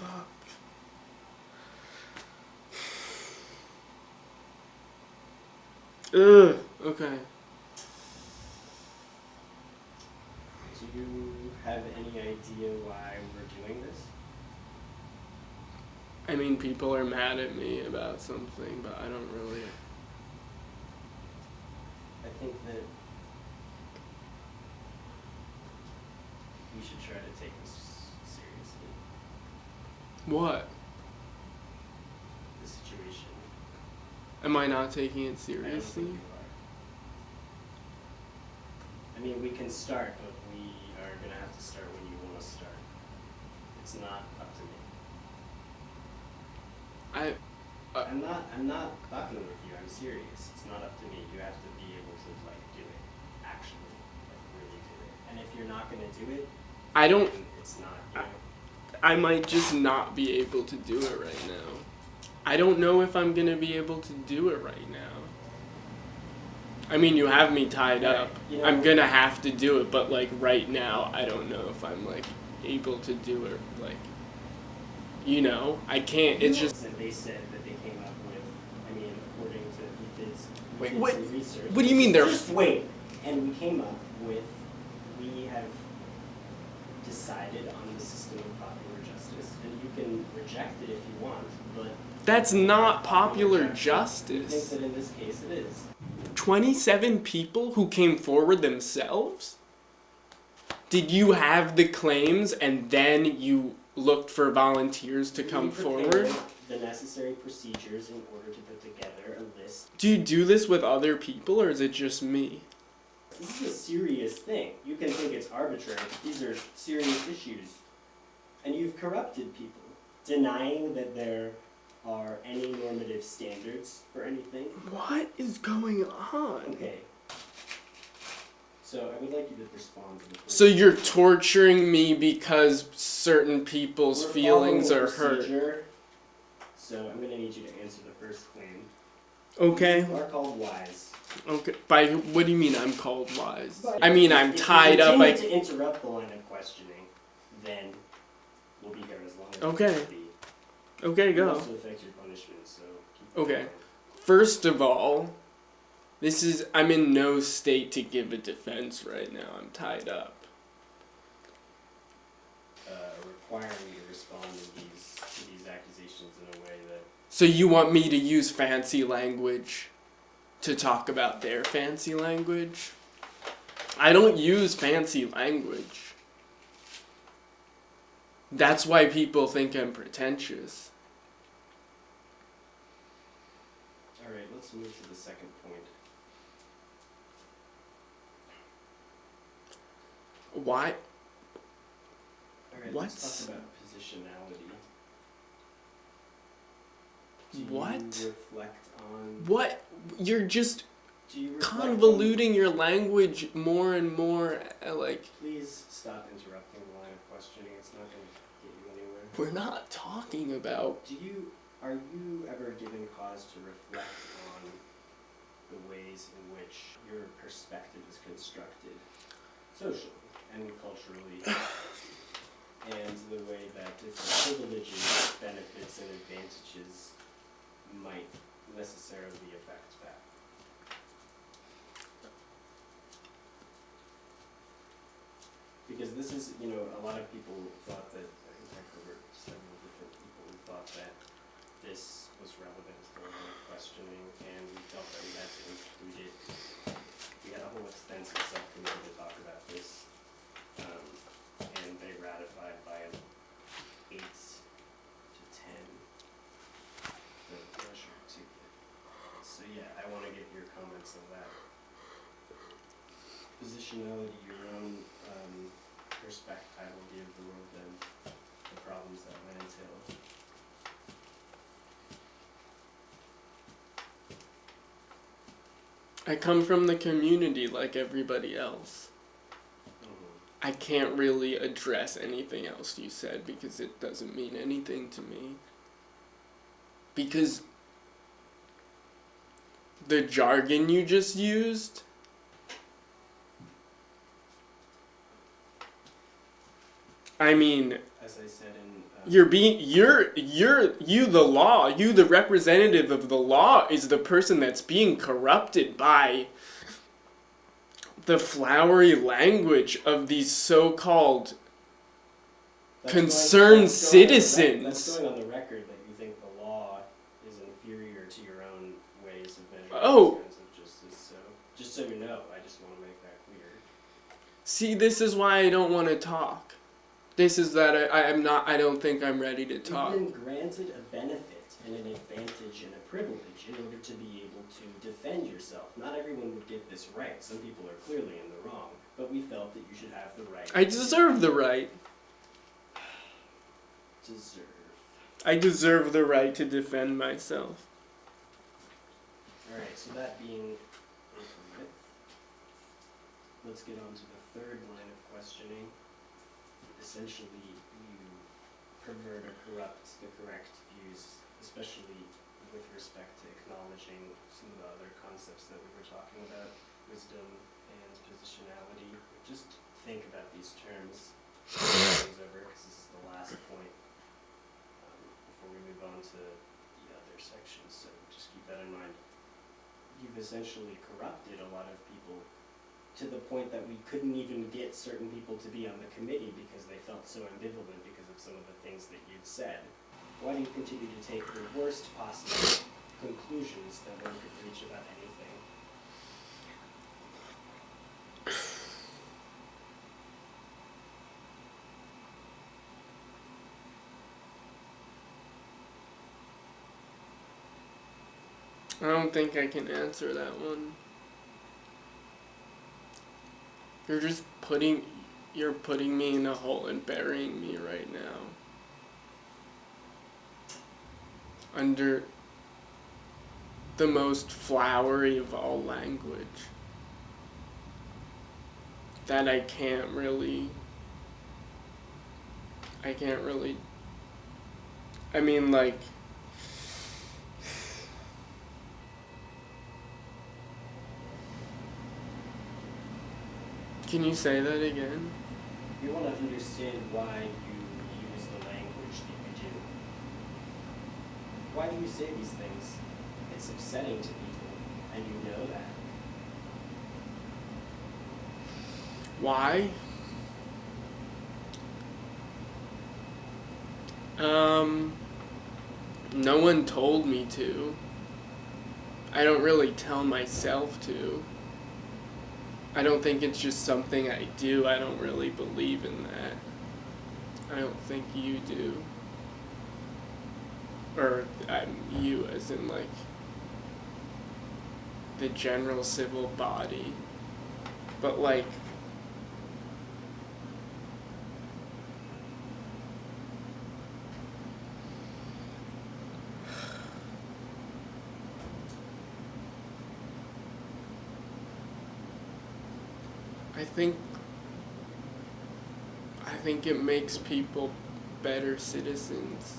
Fuck. Ugh. Okay. Do you have any idea why we're doing this? I mean, people are mad at me about something, but I don't really. I think that we should try to take this seriously. What? The situation. Am I not taking it I don't seriously? think you are. I mean, we can start, but we are gonna have to start when you want to start. It's not up to me. I'm not fucking with you. I'm serious. It's not up to me. You have to be able to do it, actually, really do it. And if you're not gonna do it, I don't. then it's not. I might just not be able to do it right now. I don't know if I'm gonna be able to do it right now. I mean, you have me tied up. I'm gonna have to do it, but right now, I don't know if I'm able to do it. I can't. It's just. They said that they came up with. I mean, according to his Wait, research. what do you mean they're? Just wait, and we came up with. We have decided on the system of popular justice, and you can reject it if you want, but. That's not popular I justice. think that in this case it is. 27 people who came forward themselves? Did you have the claims and then you looked for volunteers to come forward? The necessary procedures in order to put together a list. Do you do this with other people or is it just me? This is a serious thing. You can think it's arbitrary, but these are serious issues. And you've corrupted people. Denying that there are any normative standards for anything. What is going on? Okay. So I would like you to respond to the question. So you're torturing me because certain people's feelings are hurt. So I'm going to need you to answer the first claim. Okay. You are called wise. Okay. By what do you mean I'm called wise? I mean I'm tied up. If you continue to interrupt the line of questioning, then we'll be here as long as Okay. we can be. Okay, go. It also affects your punishment, so keep Okay. going. First of all, I'm in no state to give a defense right now. I'm tied up. Requiring you to respond to these accusations in a way that... So you want me to use fancy language to talk about their fancy language? I don't use fancy language. That's why people think I'm pretentious. Alright, let's move to the second point. Why? Alright, What? let's talk about positionality. What? Do you reflect on... What? You're just Do you reflect convoluting your language more and more. Please stop interrupting the line of questioning. It's not going to get you anywhere. We're not talking about. Are you ever given cause to reflect on the ways in which your perspective is constructed, socially and culturally, and the way that different privileges, benefits, and advantages might necessarily affect that? Because this is, a lot of people thought that, I think I covered several different people who thought that this was relevant to the line of questioning, and we felt that we had to include it. We had a whole extensive subcommittee to talk about this, and they ratified by 8 to 10 the measure to it. So yeah, I want to get your comments on that. Positionality, your own perspective, I will give the world then the problems that might entail. I come from the community like everybody else. I can't really address anything else you said because it doesn't mean anything to me. Because the jargon you just used, I mean, As I said in You the law, you the representative of the law is the person that's being corrupted by the flowery language of these so-called concerned citizens. That's going on the record that you think the law is inferior to your own ways of measuring Oh. the sense of justice. So, just so you know, I just want to make that clear. See, this is why I don't want to talk. This is that I don't think I'm ready to talk. You've been granted a benefit and an advantage and a privilege in order to be able to defend yourself. Not everyone would get this right. Some people are clearly in the wrong. But we felt that you should have the right. I deserve the right. I deserve the right to defend myself. Alright, so that being it, let's get on to the third line of questioning. Essentially, you pervert or corrupt the correct views, especially with respect to acknowledging some of the other concepts that we were talking about, wisdom and positionality. Just think about these terms over, because this is the last point before we move on to the other sections, so just keep that in mind. You've essentially corrupted a lot of people to the point that we couldn't even get certain people to be on the committee because they felt so ambivalent because of some of the things that you'd said. Why do you continue to take the worst possible conclusions that one could reach about anything? I don't think I can answer that one. You're putting me in a hole and burying me right now. Under the most flowery of all language. That I can't really, I mean, like, can you say that again? You want to understand why you use the language that you do. Why do you say these things? It's upsetting to people, and you know that. Why? No one told me to. I don't really tell myself to. I don't think it's just something I do. I don't really believe in that. I don't think you do. Or you as in like the general civil body. But like I think it makes people better citizens.